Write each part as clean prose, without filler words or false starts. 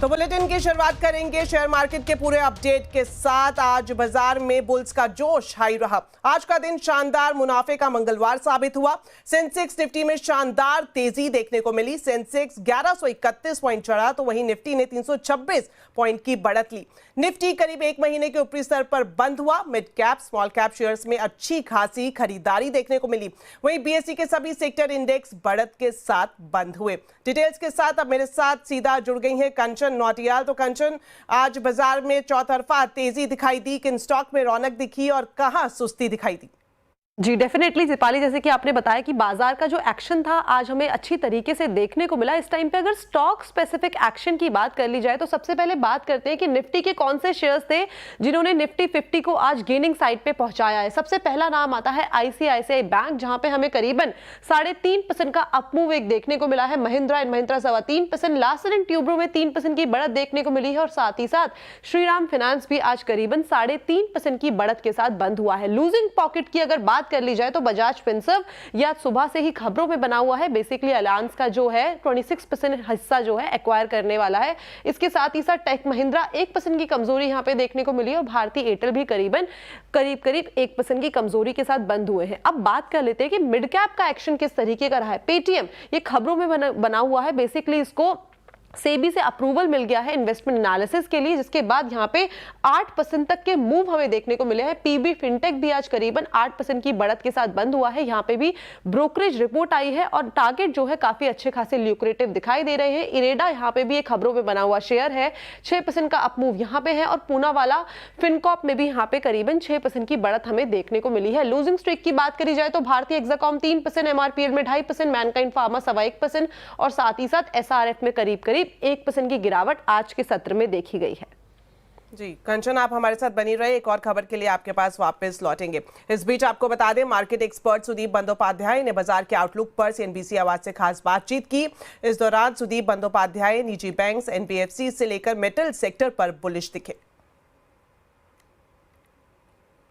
तो बुलेटिन की शुरुआत करेंगे शेयर मार्केट के पूरे अपडेट के साथ। आज बाजार में बुल्स का जोश हाई रहा। आज का दिन शानदार मुनाफे का मंगलवार साबित हुआ। सेंसेक्स निफ्टी में शानदार तेजी देखने को मिली। सेंसेक्स 1131 पॉइंट चढ़ा तो वहीं निफ्टी ने 326 पॉइंट की बढ़त ली। निफ्टी करीब एक महीने के ऊपरी स्तर पर बंद हुआ। Mid cap small cap shares में अच्छी खासी खरीदारी देखने को मिली। वहीं बीएसई के सभी सेक्टर इंडेक्स बढ़त के साथ बंद हुए। डिटेल्स के साथ अब मेरे साथ सीधा जुड़ गई हैं कंचन नौटियाल। तो कंचन, आज बाजार में चौतरफा तेजी दिखाई दी, किन स्टॉक में रौनक दिखी और कहां सुस्ती दिखाई दी? जी डेफिनेटली दीपाली, जैसे कि आपने बताया कि बाजार का जो एक्शन था आज हमें अच्छी तरीके से देखने को मिला। इस टाइम पे अगर स्टॉक स्पेसिफिक एक्शन की बात कर ली जाए तो सबसे पहले बात करते हैं कि निफ्टी के कौन से शेयर्स थे जिन्होंने निफ्टी 50 को आज गेनिंग साइड पे पहुंचाया है। सबसे पहला नाम आता है आईसीआईसीआई बैंक, जहां पे हमें करीबन 3.5% का अपमूव एक देखने को मिला है। Mahindra and Mahindra 3.25%, Larsen and Toubro में 3% की बढ़त देखने को मिली है और साथ ही साथ श्रीराम फाइनेंस भी आज करीबन 3.5% की बढ़त के साथ बंद हुआ है। लूजिंग पॉकेट की अगर बात कर ली जाए तो बजाज फिनसर्व या सुबह से ही खबरों में बना हुआ है। बेसिकली अलायंस का जो है 26% हिस्सा जो है एक्वायर करने वाला है। इसके साथ ही साथ टेक महिंद्रा 1% की कमजोरी यहां पे देखने को मिली और भारतीय एयरटेल भी करीब 1% की कमजोरी के साथ बंद हुए हैं। अब बात कर लेते हैं कि मिड कैप का एक्शन किस तरीके का रहा है। पेटीएम ये खबरों में बना हुआ है। बेसिकली इसको सेबी से अप्रूवल मिल गया है इन्वेस्टमेंट एनालिसिस के लिए, जिसके बाद यहां पे 8% तक के मूव हमें देखने को मिले हैं। पीबी फिनटेक भी आज करीबन 8% की बढ़त के साथ बंद हुआ है। यहां पे भी ब्रोकरेज रिपोर्ट आई है और टारगेट जो है काफी अच्छे खासे ल्यूक्रेटिव दिखाई दे रहे हैं। इरेडा यहां पे भी एक खबरों में बना हुआ शेयर है, 6% का अपमूव यहां पे है और पूना वाला फिनकॉप में भी यहां पे करीबन 6% की बढ़त हमें देखने को मिली है। लूजिंग स्ट्रीक की बात करी जाए तो भारतीय एक्साकॉम 3%, एमआरपीएल में 2.5%, मैनकाइंड फार्मा 1.25% और साथ ही साथ एसआरएफ में करीब 1% की गिरावट आज के सत्र में देखी गई है। जी कंचन, आप हमारे साथ बनी रहे, एक और खबर के लिए आपके पास वापस लौटेंगे। इस बीच आपको बता दें, मार्केट एक्सपर्ट सुदीप बंदोपाध्याय ने बाजार के आउटलुक पर सीएनबीसी आवाज से खास बातचीत की। इस दौरान सुदीप बंदोपाध्याय निजी बैंक्स, एनबीएफसी से लेकर मेटल सेक्टर पर बुलिश दिखे।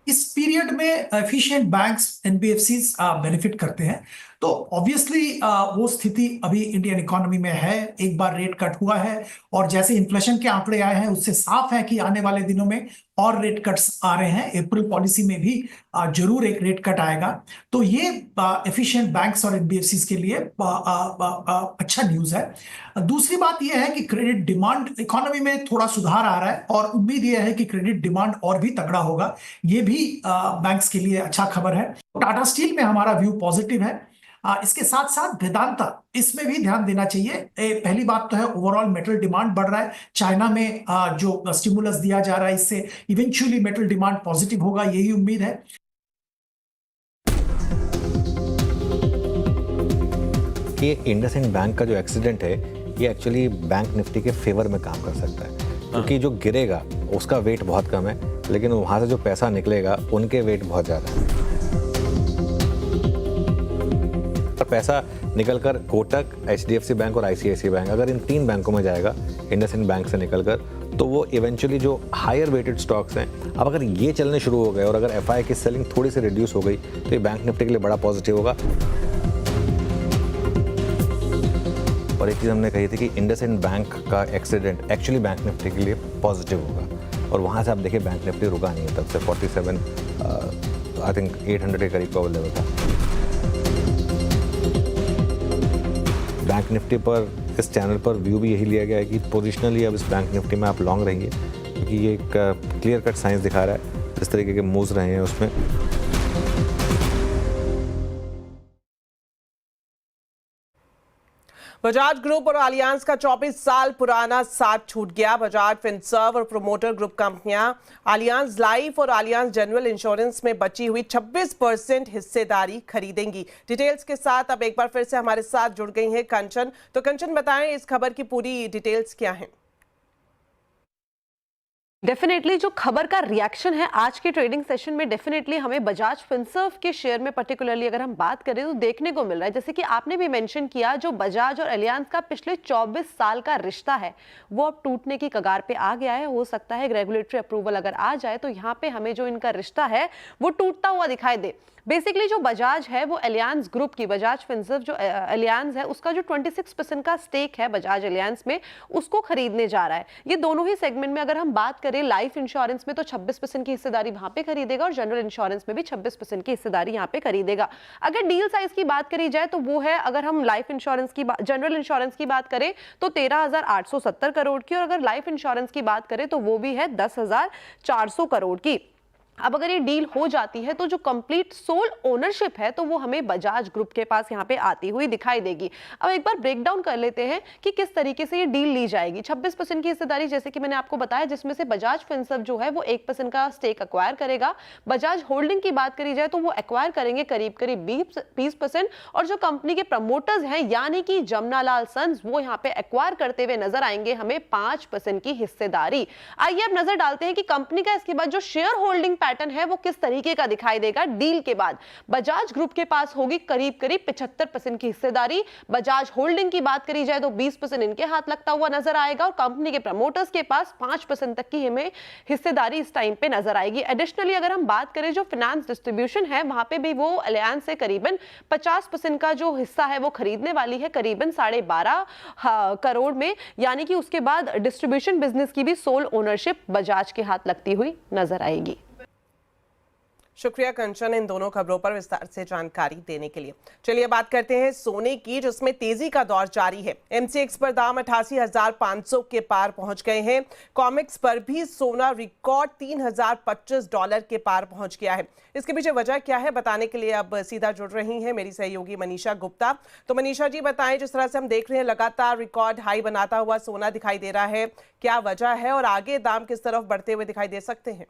इस पीरियड में एफिशिएंट बैंक्स, एनबीएफसीज बेनिफिट करते हैं। तो ऑब्वियसली वो स्थिति अभी इंडियन इकोनॉमी में है। एक बार रेट कट हुआ है और जैसे इन्फ्लेशन के आंकड़े आए हैं उससे साफ है कि आने वाले दिनों में और रेट कट्स आ रहे हैं। अप्रैल पॉलिसी में भी जरूर एक रेट कट आएगा। तो ये एफिशिएंट बैंक्स और एनबीएफसीज के लिए अच्छा न्यूज है। दूसरी बात यह है कि क्रेडिट डिमांड इकोनॉमी में थोड़ा सुधार आ रहा है और उम्मीद यह है कि क्रेडिट डिमांड और भी तगड़ा होगा। ये भी बैंक्स के लिए अच्छा खबर है। टाटा स्टील में हमारा व्यू पॉजिटिव है। इसके साथ साथ वेदांता, इसमें भी ध्यान देना चाहिए। पहली बात तो है ओवरऑल मेटल डिमांड बढ़ रहा है। चाइना में जो स्टिमुलस दिया जा रहा है इससे इवेंचुअली मेटल डिमांड पॉजिटिव होगा, यही उम्मीद है। ये इंडसइंड बैंक का जो एक्सीडेंट है ये एक्चुअली बैंक निफ्टी के फेवर में काम कर सकता है, क्योंकि जो गिरेगा उसका वेट बहुत कम है, लेकिन वहां से जो पैसा निकलेगा उनके वेट बहुत ज़्यादा है। पैसा निकलकर कोटक, एचडीएफसी बैंक और आईसीआईसीआई बैंक, अगर इन 3 बैंकों में जाएगा इंडसइंड बैंक से निकलकर, तो वो इवेंचुअली जो हायर वेटेड स्टॉक्स हैं, अब अगर ये चलने शुरू हो गए और अगर एफआई की सेलिंग थोड़ी सी रिड्यूस हो गई तो ये बैंक निफ्टी के लिए बड़ा पॉजिटिव होगा। और एक चीज़ हमने कही थी कि इंडसइंड बैंक का एक्सीडेंट एक्चुअली बैंक निफ्टी के लिए पॉजिटिव होगा और वहाँ से आप देखिए बैंक निफ्टी रुका नहीं है, तब से 47 आई थिंक 800 के करीब का लेवल था। बैंक निफ्टी पर इस चैनल पर व्यू भी यही लिया गया है कि पोजिशनली अब इस बैंक निफ्टी में आप लॉन्ग रहेंगे, क्योंकि ये एक क्लियर कट साइंस दिखा रहा है जिस तरीके के मूव्स रहे हैं उसमें। बजाज ग्रुप और अलियांस का 24 साल पुराना साथ छूट गया। बजाज फिनसर्व और प्रोमोटर ग्रुप कंपनियां अलियांस लाइफ और अलियांस जनरल इंश्योरेंस में बची हुई 26% हिस्सेदारी खरीदेंगी। डिटेल्स के साथ अब एक बार फिर से हमारे साथ जुड़ गई हैं कंचन। तो कंचन, बताएं इस खबर की पूरी डिटेल्स क्या हैं? डेफिनेटली जो खबर का रिएक्शन है आज के ट्रेडिंग सेशन में डेफिनेटली हमें बजाज फिनसर्व के शेयर में पर्टिकुलरली अगर हम बात करें तो देखने को मिल रहा है, जैसे कि आपने भी मेंशन किया, जो बजाज और अलियांस का पिछले 24 साल का रिश्ता है वो अब टूटने की कगार पे आ गया है। हो सकता है रेगुलेटरी अप्रूवल अगर आ जाए तो यहाँ पे हमें जो इनका रिश्ता है वो टूटता हुआ दिखाई दे। बेसिकली जो बजाज है वो एलियांस ग्रुप की, बजाज फिनसर्व जो एलियांस है उसका जो 26% का स्टेक है बजाज एलियांस में, उसको खरीदने जा रहा है। ये दोनों ही सेगमेंट में अगर हम बात करें, लाइफ इंश्योरेंस में तो 26% की हिस्सेदारी वहां पे खरीदेगा और जनरल इंश्योरेंस में भी 26% की हिस्सेदारी यहाँ पे खरीदेगा। अगर डील साइज की बात करी जाए तो वो है, अगर हम लाइफ इंश्योरेंस की जनरल इंश्योरेंस की बात करें तो 13,870 करोड़ की, और अगर लाइफ इंश्योरेंस की बात करें तो वो भी है 10,400 करोड़ की। अब अगर ये डील हो जाती है तो जो कंप्लीट सोल ओनरशिप है तो वो हमें बजाज ग्रुप के पास यहाँ पे आती हुई दिखाई देगी। अब एक बार ब्रेक डाउन कर लेते हैं कि किस तरीके से ये डील ली जाएगी। 26% की हिस्सेदारी जैसे कि मैंने आपको बताया, जिसमें से बजाज फिनसर्व जो है वो 1% का स्टेक एक्वायर करेगा। बजाज होल्डिंग की बात करी जाए तो वो एक्वायर करेंगे करीब करीब 20%, और जो कंपनी के प्रमोटर्स हैं यानी कि जमनालाल सन्स, वो यहाँ पे एक्वायर करते हुए नजर आएंगे हमें 5% की हिस्सेदारी। आइए अब नजर डालते हैं कि कंपनी का इसके बाद जो शेयर होल्डिंग पैटर्न है वो किस तरीके का दिखाई देगा डील के बाद। बजाज ग्रुप के पास होगी करीब करीब 75% की हिस्सेदारी। बजाज होल्डिंग की बात करी जाए तो 20% इनके हाथ लगता हुआ नजर आएगा, और कंपनी के प्रमोटर्स के पास 5% तक की हमें हिस्सेदारी इस टाइम पे नजर आएगी। एडिशनली अगर हम बात करें जो फाइनेंस डिस्ट्रीब्यूशन है, वहां पे भी वो अलायंस से करीबन 50% का जो हिस्सा है वो खरीदने वाली है, करीबन 12.5 करोड़ में, यानी कि उसके बाद डिस्ट्रीब्यूशन बिजनेस की भी सोल ओनरशिप बजाज के हाथ लगती हुई नजर आएगी। शुक्रिया कंचन इन दोनों खबरों पर विस्तार से जानकारी देने के लिए। चलिए बात करते हैं सोने की, जिसमें तेजी का दौर जारी है। एमसीएक्स पर दाम 88,500 के पार पहुंच गए हैं। कॉमेक्स पर भी सोना रिकॉर्ड $3,025 के पार पहुंच गया है। इसके पीछे वजह क्या है, बताने के लिए अब सीधा जुड़ रही हैं मेरी सहयोगी मनीषा गुप्ता। तो मनीषा जी बताएं, जिस तरह से हम देख रहे हैं लगातार रिकॉर्ड हाई बनाता हुआ सोना दिखाई दे रहा है, क्या वजह है और आगे दाम किस तरफ बढ़ते हुए दिखाई दे सकते हैं?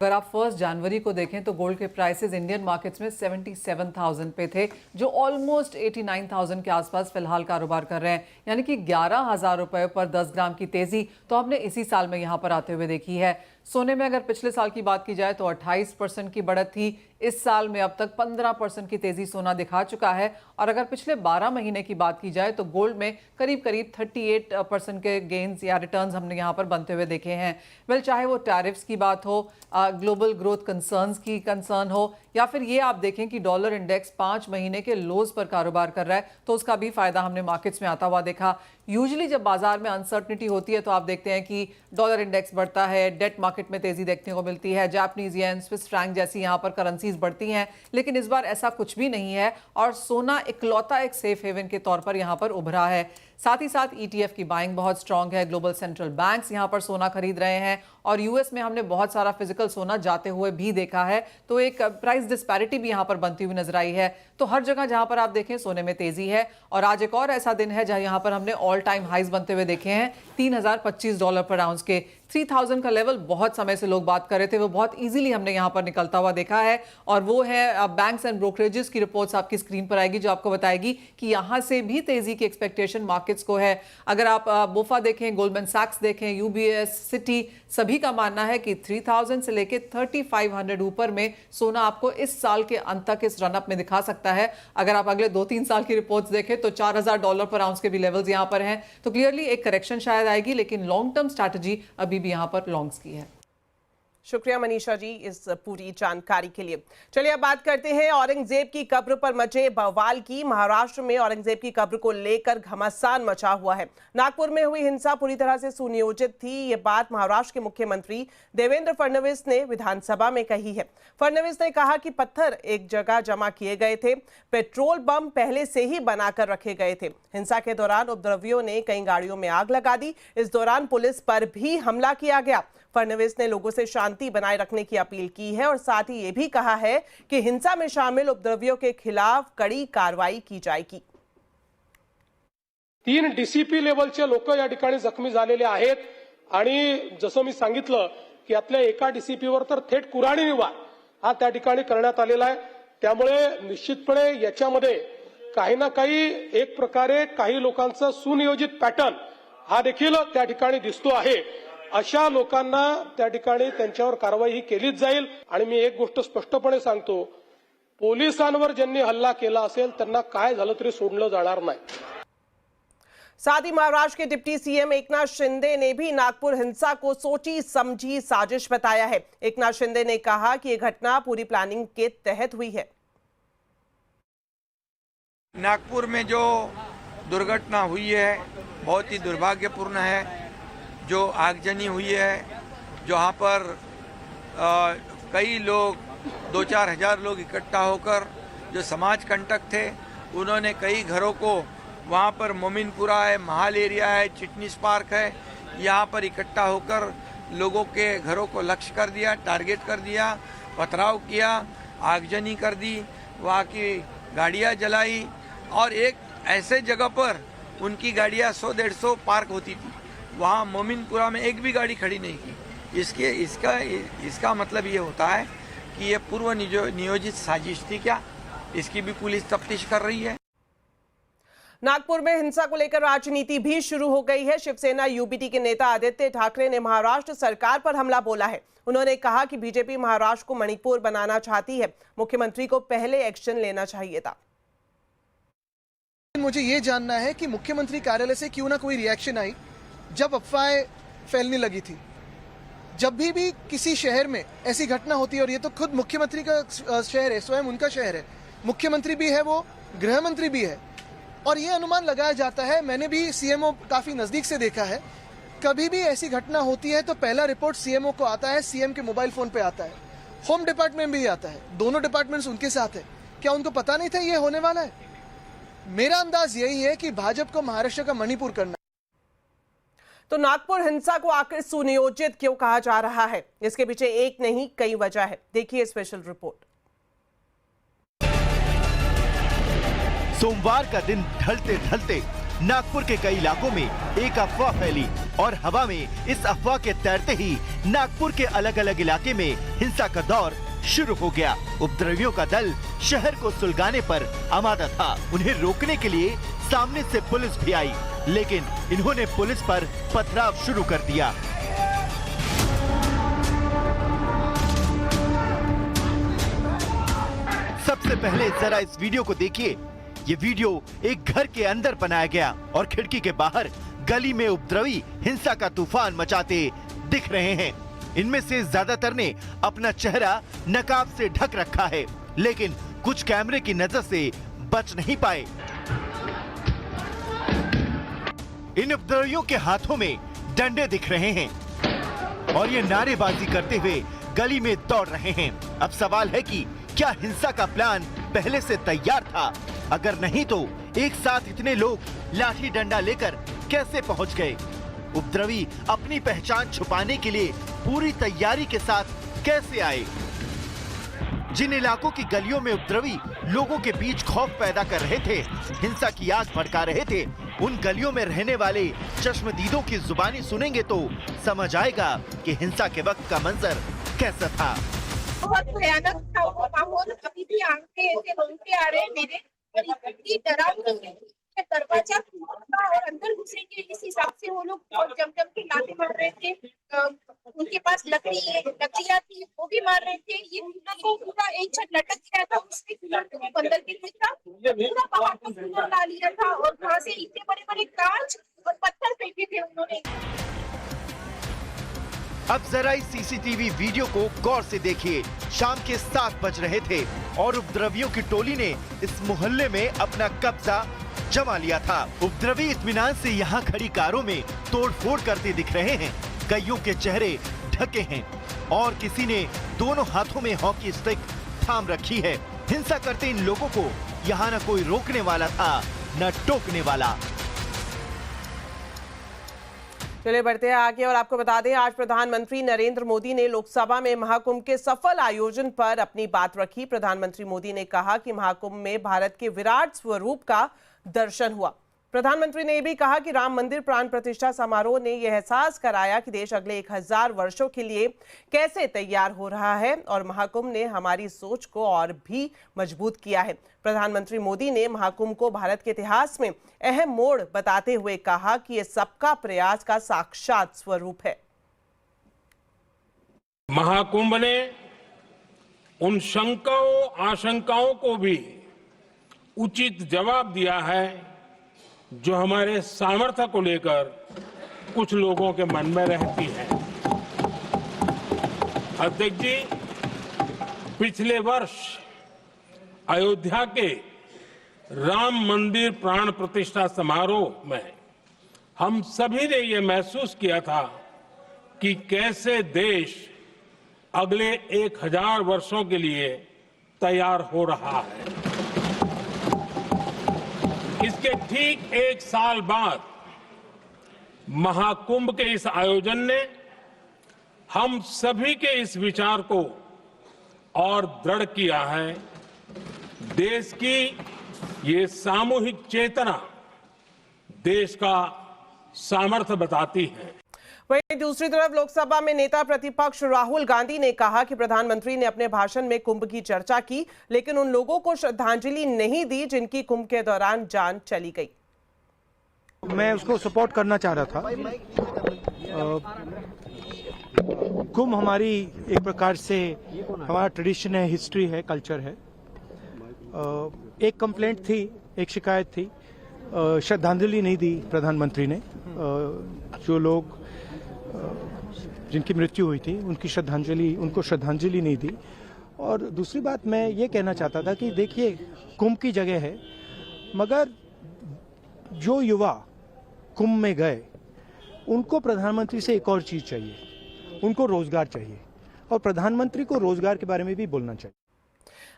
अगर आप 1 जनवरी को देखें तो गोल्ड के प्राइसेस इंडियन मार्केट्स में 77,000 पे थे, जो ऑलमोस्ट 89,000 के आसपास फिलहाल कारोबार कर रहे हैं, यानी कि 11,000 रुपए पर 10 ग्राम की तेजी तो हमने इसी साल में यहाँ पर आते हुए देखी है। सोने में अगर पिछले साल की बात की जाए तो 28% की बढ़त थी। इस साल में अब तक 15% की तेजी सोना दिखा चुका है, और अगर पिछले 12 महीने की बात की जाए तो गोल्ड में करीब करीब 38% के गेन्स या रिटर्न्स हमने यहाँ पर बनते हुए देखे हैं। वेल, चाहे वो टैरिफ्स की बात हो, ग्लोबल ग्रोथ कंसर्न हो, या फिर ये आप देखें कि डॉलर इंडेक्स 5 महीने के लोज पर कारोबार कर रहा है, तो उसका भी फायदा हमने मार्केट्स में आता हुआ देखा। यूजुअली जब बाजार में अनसर्टनिटी होती है तो आप देखते हैं कि डॉलर इंडेक्स बढ़ता है, डेट मार्केट में तेजी देखने को मिलती है, जापानीज येन, स्विस फ्रैंक जैसी यहाँ पर करेंसीज बढ़ती हैं, लेकिन इस बार ऐसा कुछ भी नहीं है, और सोना इकलौता एक सेफ हेवन के तौर पर यहाँ पर उभरा है। साथ ही साथ ETF की बाइंग बहुत स्ट्रांग है, ग्लोबल सेंट्रल बैंक्स यहाँ पर सोना खरीद रहे हैं, और यूएस में हमने बहुत सारा फिजिकल सोना जाते हुए भी देखा है, तो एक प्राइस डिस्पैरिटी भी यहाँ पर बनती हुई नजर आई है। तो हर जगह जहाँ पर आप देखें सोने में तेजी है, और आज एक और ऐसा दिन है जहाँ यहाँ पर हमने ऑल टाइम हाइज बनते हुए देखे हैं $3,025 पर आउंस के। 3000 का लेवल बहुत समय से लोग बात कर रहे थे, वो बहुत इजीली हमने यहाँ पर निकलता हुआ देखा है, और वो है बैंक्स एंड ब्रोकरेजेस की रिपोर्ट्स आपकी स्क्रीन पर आएगी, जो आपको बताएगी कि यहाँ से भी तेजी की एक्सपेक्टेशन मार्केट्स को है। अगर आप बोफा देखें, गोल्डमैन सैक्स देखें, यूबीएस, सिटी, सभी का मानना है कि 3000 से लेके 3500 ऊपर में सोना आपको इस साल के अंत तक इस रनअप में दिखा सकता है। अगर आप अगले 2-3 साल की रिपोर्ट्स देखें तो $4,000 पर आउंस के भी लेवल्स यहाँ पर हैं, तो क्लियरली एक करेक्शन शायद आएगी, लेकिन लॉन्ग टर्म स्ट्रैटेजी अभी भी यहाँ पर लॉन्ग्स की है। शुक्रिया मनीषा जी इस पूरी जानकारी के लिए। चलिए अब बात करते हैं औरंगजेब की कब्र पर मचे बवाल की। महाराष्ट्र में औरंगजेब की कब्र को लेकर घमासान मचा हुआ है। नागपुर में हुई हिंसा पूरी तरह से सुनियोजित थी, ये बात महाराष्ट्र के मुख्यमंत्री देवेंद्र फडणवीस ने विधानसभा में कही है। फडणवीस ने कहा कि पत्थर एक जगह जमा किए गए थे, पेट्रोल बम पहले से ही बनाकर रखे गए थे। हिंसा के दौरान उपद्रवियों ने कई गाड़ियों में आग लगा दी। इस दौरान पुलिस पर भी हमला किया गया। फडणवीस ने लोगों से शांति बनाए रखने की अपील की है और साथ ही ये भी कहा है कि हिंसा में शामिल उपद्रवियों के खिलाफ कड़ी कार्रवाई की जाएगी। 3 DCP लेवलचे लोक या ठिकाणी जखमी झालेले आहेत, आणि जसं मी सांगितलं की यातल्या एका DCPवर तर थेट कुऱ्हाडी वार हा त्या ठिकाणी करण्यात आलेला आहे। त्यामुळे निश्चितपणे याच्यामध्ये काही ना काही एक प्रकारे काही लोकांचा सुनियोजित पॅटर्न हा देखील त्या ठिकाणी दिसतो आहे। अशा लोकांना त्या ठिकाणी त्यांच्यावर कारवाई ही केलीच जाईल। आणि मी एक गोष्ट स्पष्टपणे सांगतो, पोलिसांवर ज्यांनी हल्ला केला असेल त्यांना काय झालं तरी सोडलं जाणार नाही। साथ ही महाराष्ट्र के डिप्टी सीएम एकनाथ शिंदे ने भी नागपुर हिंसा को सोची समझी साजिश बताया है। एकनाथ शिंदे ने कहा कि यह घटना पूरी प्लानिंग के तहत हुई है। नागपुर में जो दुर्घटना हुई है बहुत ही दुर्भाग्यपूर्ण है। जो आगजनी हुई है, जहाँ पर कई लोग 2-4 हजार लोग इकट्ठा होकर जो समाज कंटक थे, उन्होंने कई घरों को वहाँ पर मोमिनपुरा है, महाल एरिया है, चिटनीस पार्क है, यहाँ पर इकट्ठा होकर लोगों के घरों को लक्ष्य कर दिया, टारगेट कर दिया, पथराव किया, आगजनी कर दी, वहाँ की गाड़ियाँ जलाई और एक ऐसे जगह पर उनकी गाड़ियाँ 100-150 पार्क होती थी, वहाँ मोमिनपुरा में एक भी गाड़ी खड़ी नहीं की। इसका मतलब ये होता है कि ये पूर्व नियोजित साजिश थी क्या, इसकी भी पुलिस तफ्तीश कर रही है। नागपुर में हिंसा को लेकर राजनीति भी शुरू हो गई है। शिवसेना यूबीटी के नेता आदित्य ठाकरे ने महाराष्ट्र सरकार पर हमला बोला है। उन्होंने कहा कि बीजेपी महाराष्ट्र को मणिपुर बनाना चाहती है, मुख्यमंत्री को पहले एक्शन लेना चाहिए था। मुझे ये जानना है कि मुख्यमंत्री कार्यालय से क्यों ना कोई रिएक्शन आई जब अफवाहें फैलने लगी थी। जब भी किसी शहर में ऐसी घटना होती है, और ये तो खुद मुख्यमंत्री का शहर है, स्वयं उनका शहर है, मुख्यमंत्री भी है, वो गृह मंत्री भी है, और ये अनुमान लगाया जाता है, मैंने भी सीएमओ काफी नजदीक से देखा है, कभी भी ऐसी घटना होती है तो पहला रिपोर्ट सीएमओ को आता है, सीएम के मोबाइल फोन पे आता है, होम डिपार्टमेंट भी आता है, दोनों डिपार्टमेंट्स उनके साथ है। क्या उनको पता नहीं था ये होने वाला है? मेरा अंदाज यही है कि भाजपा को महाराष्ट्र का मणिपुर करना। तो नागपुर हिंसा को आखिर सुनियोजित क्यों कहा जा रहा है? इसके पीछे एक नहीं कई वजह है। देखिए स्पेशल रिपोर्ट। सोमवार का दिन ढलते ढलते नागपुर के कई इलाकों में एक अफवाह फैली और हवा में इस अफवाह के तैरते ही नागपुर के अलग अलग इलाके में हिंसा का दौर शुरू हो गया। उपद्रवियों का दल शहर को सुलगाने पर आमादा था। उन्हें रोकने के लिए सामने से पुलिस भी आई, लेकिन इन्होंने पुलिस पर पथराव शुरू कर दिया। सबसे पहले जरा इस वीडियो को देखिए। ये वीडियो एक घर के अंदर बनाया गया और खिड़की के बाहर गली में उपद्रवी हिंसा का तूफान मचाते दिख रहे हैं। इनमें से ज्यादातर ने अपना चेहरा नकाब से ढक रखा है, लेकिन कुछ कैमरे की नजर से बच नहीं पाए। इन उपद्रवियों के हाथों में डंडे दिख रहे हैं और ये नारेबाजी करते हुए गली में दौड़ रहे हैं। अब सवाल है कि क्या हिंसा का प्लान पहले से तैयार था? अगर नहीं तो एक साथ इतने लोग लाठी डंडा लेकर कैसे पहुंच गए? उपद्रवी अपनी पहचान छुपाने के लिए पूरी तैयारी के साथ कैसे आए? जिन इलाकों की गलियों में उपद्रवी लोगों के बीच खौफ पैदा कर रहे थे, हिंसा की आग भड़का रहे थे, उन गलियों में रहने वाले चश्मदीदों की जुबानी सुनेंगे तो समझ आएगा कि हिंसा के वक्त का मंजर कैसा था। बहुत भयानक था वो माहौल। अभी भी आंखें ऐसे रोंगटे आ रहे हैं मेरे, और इतनी डरावनी है। दरवाजा खुला और अंदर घुसेंगे इस हिसाब से वो लोग जम के लाते मार रहे थे। उनके पास लकड़ियाँ थी, वो भी मार रहे थे। ये को पूरा एक छत लटक गया था, उसमें बंदर के लिए था, पूरा पहाड़ को पूरा ला लिया था और वहाँ से इतने बड़े बड़े कांच और पत्थर फेंके थे उन्होंने। अब जरा इस सीसीटीवी वीडियो को गौर से देखिए। शाम के 7 बज रहे थे और उपद्रवियों की टोली ने इस मोहल्ले में अपना कब्जा जमा लिया था। उपद्रवी इत्मीनान से यहाँ खड़ी कारों में तोड़फोड़ करते दिख रहे हैं। कईयों के चेहरे ढके हैं और किसी ने दोनों हाथों में हॉकी स्टिक थाम रखी है। हिंसा करते इन लोगों को यहाँ न कोई रोकने वाला था, न टोकने वाला। चलिए बढ़ते हैं आगे और आपको बता दें, आज प्रधानमंत्री नरेंद्र मोदी ने लोकसभा में महाकुंभ के सफल आयोजन पर अपनी बात रखी। प्रधानमंत्री मोदी ने कहा कि महाकुंभ में भारत के विराट स्वरूप का दर्शन हुआ। प्रधानमंत्री ने भी कहा कि राम मंदिर प्राण प्रतिष्ठा समारोह ने यह एहसास कराया कि देश अगले 1000 वर्षों के लिए कैसे तैयार हो रहा है और महाकुंभ ने हमारी सोच को और भी मजबूत किया है। प्रधानमंत्री मोदी ने महाकुंभ को भारत के इतिहास में अहम मोड़ बताते हुए कहा कि यह सबका प्रयास का साक्षात स्वरूप है। महाकुंभ ने उन शंकाओं आशंकाओं को भी उचित जवाब दिया है जो हमारे सामर्थ्य को लेकर कुछ लोगों के मन में रहती है। अध्यक्ष जी, पिछले वर्ष अयोध्या के राम मंदिर प्राण प्रतिष्ठा समारोह में हम सभी ने ये महसूस किया था कि कैसे देश अगले 1000 वर्षों के लिए तैयार हो रहा है। इसके ठीक 1 साल बाद महाकुंभ के इस आयोजन ने हम सभी के इस विचार को और दृढ़ किया है। देश की ये सामूहिक चेतना देश का सामर्थ्य बताती है। वहीं दूसरी तरफ लोकसभा में नेता प्रतिपक्ष राहुल गांधी ने कहा कि प्रधानमंत्री ने अपने भाषण में कुंभ की चर्चा की, लेकिन उन लोगों को श्रद्धांजलि नहीं दी जिनकी कुंभ के दौरान जान चली गई। मैं उसको सपोर्ट करना चाह रहा था। कुंभ हमारी एक प्रकार से हमारा ट्रेडिशन है, हिस्ट्री है, कल्चर है। एक कंप्लेंट थी, एक शिकायत थी, श्रद्धांजलि नहीं दी प्रधानमंत्री ने। जो लोग जिनकी मृत्यु हुई थी उनको श्रद्धांजलि नहीं दी। और दूसरी बात मैं ये कहना चाहता था कि देखिए, कुंभ की जगह है, मगर जो युवा कुंभ में गए उनको प्रधानमंत्री से एक और चीज चाहिए, उनको रोजगार चाहिए, और प्रधानमंत्री को रोजगार के बारे में भी बोलना चाहिए।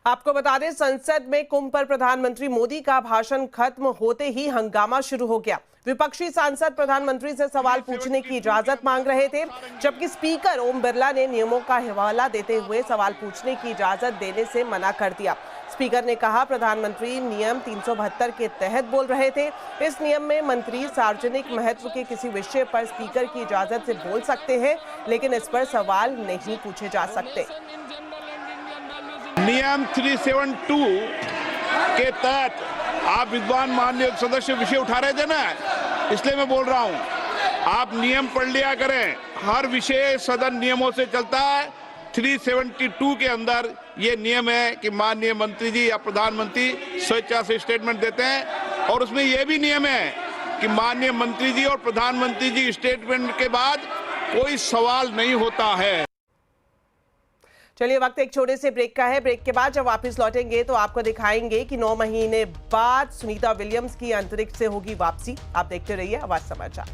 आपको बता दें, संसद में कुंभ पर प्रधानमंत्री मोदी का भाषण खत्म होते ही हंगामा शुरू हो गया। विपक्षी सांसद प्रधानमंत्री से सवाल पूछने की इजाजत मांग रहे थे, जबकि स्पीकर ओम बिरला ने नियमों का हवाला देते हुए सवाल पूछने की इजाजत देने से मना कर दिया। स्पीकर ने कहा, प्रधानमंत्री नियम 372 के तहत बोल रहे थे। इस नियम में मंत्री सार्वजनिक महत्व के किसी विषय पर स्पीकर की इजाजत से बोल सकते हैं, लेकिन इस पर सवाल नहीं पूछे जा सकते। नियम 372 के तहत आप विद्वान माननीय सदस्य विषय उठा रहे थे ना, इसलिए मैं बोल रहा हूं, आप नियम पढ़ लिया करें। हर विषय सदन नियमों से चलता है। 372 के अंदर ये नियम है कि माननीय मंत्री जी या प्रधानमंत्री स्वेच्छा से स्टेटमेंट देते हैं, और उसमें यह भी नियम है कि माननीय मंत्री जी और प्रधानमंत्री जी स्टेटमेंट के बाद कोई सवाल नहीं होता है। चलिए, वक्त एक छोटे से ब्रेक का है। ब्रेक के बाद जब वापस लौटेंगे तो आपको दिखाएंगे कि 9 महीने बाद सुनीता विलियम्स की अंतरिक्ष से होगी वापसी। आप देखते रहिए आवाज समाचार।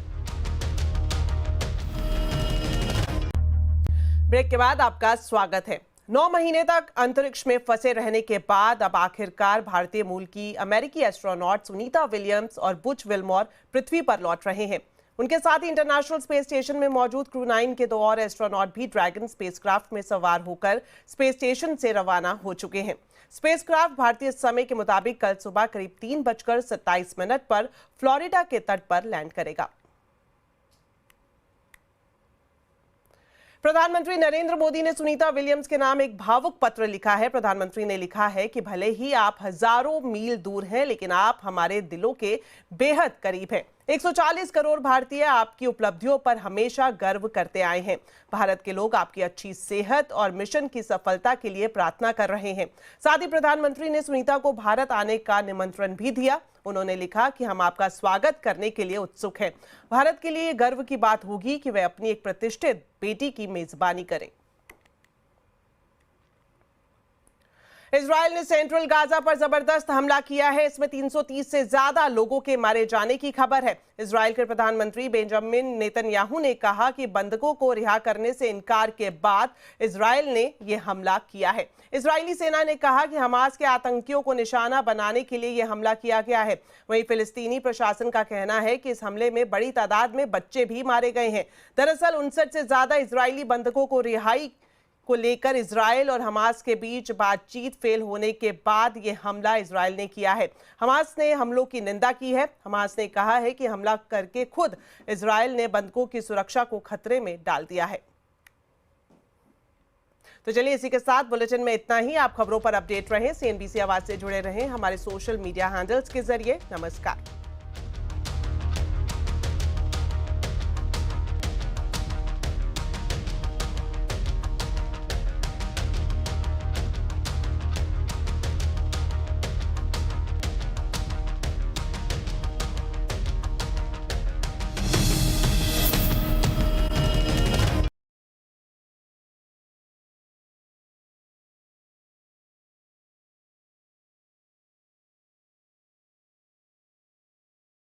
ब्रेक के बाद आपका स्वागत है। 9 महीने तक अंतरिक्ष में फंसे रहने के बाद अब आखिरकार भारतीय मूल की अमेरिकी एस्ट्रोनॉट सुनीता विलियम्स और बुच विल्मोर पृथ्वी पर लौट रहे हैं। उनके साथ ही इंटरनेशनल स्पेस स्टेशन में मौजूद क्रू 9 के 2 और एस्ट्रोनॉट भी ड्रैगन स्पेसक्राफ्ट में सवार होकर स्पेस स्टेशन से रवाना हो चुके हैं। स्पेसक्राफ्ट भारतीय समय के मुताबिक कल सुबह करीब 3:27 पर फ्लोरिडा के तट पर लैंड करेगा। प्रधानमंत्री नरेंद्र मोदी ने सुनीता विलियम्स के नाम एक भावुक पत्र लिखा है। प्रधानमंत्री ने लिखा है कि भले ही आप हजारों मील दूर हैं, लेकिन आप हमारे दिलों के बेहद करीब हैं। 140 करोड़ भारतीय आपकी उपलब्धियों पर हमेशा गर्व करते आए हैं। भारत के लोग आपकी अच्छी सेहत और मिशन की सफलता के लिए प्रार्थना कर रहे हैं। साथ ही प्रधानमंत्री ने सुनीता को भारत आने का निमंत्रण भी दिया। उन्होंने लिखा कि हम आपका स्वागत करने के लिए उत्सुक हैं। भारत के लिए गर्व की बात होगी कि वे अपनी एक प्रतिष्ठित बेटी की मेजबानी करें। इजराइल ने सेंट्रल गाजा पर जबरदस्त हमला किया है। इसमें 330 से ज्यादा लोगों के मारे जाने की खबर है। इजराइल के प्रधानमंत्री बेंजामिन नेतन्याहू ने कहा कि बंधकों को रिहा करने से इनकार के बाद इजराइल ने यह हमला किया है। इजरायली सेना ने कहा कि हमास के आतंकियों को निशाना बनाने के लिए यह हमला किया गया है। वहीं फिलिस्तीनी प्रशासन का कहना है कि इस हमले में बड़ी तादाद में बच्चे भी मारे गए हैं। दरअसल 59 से ज्यादा इजरायली बंधकों को रिहाई को लेकर इजराइल और हमास के बीच बातचीत फेल होने के बाद यह हमला इजराइल ने किया है। हमास ने हमलों की निंदा की है। हमास ने कहा है कि हमला करके खुद इजराइल ने बंधकों की सुरक्षा को खतरे में डाल दिया है। तो चलिए, इसी के साथ बुलेटिन में इतना ही। आप खबरों पर अपडेट रहें, CNBC आवाज से जुड़े रहें हमारे सोशल मीडिया हैंडल्स के जरिए। नमस्कार।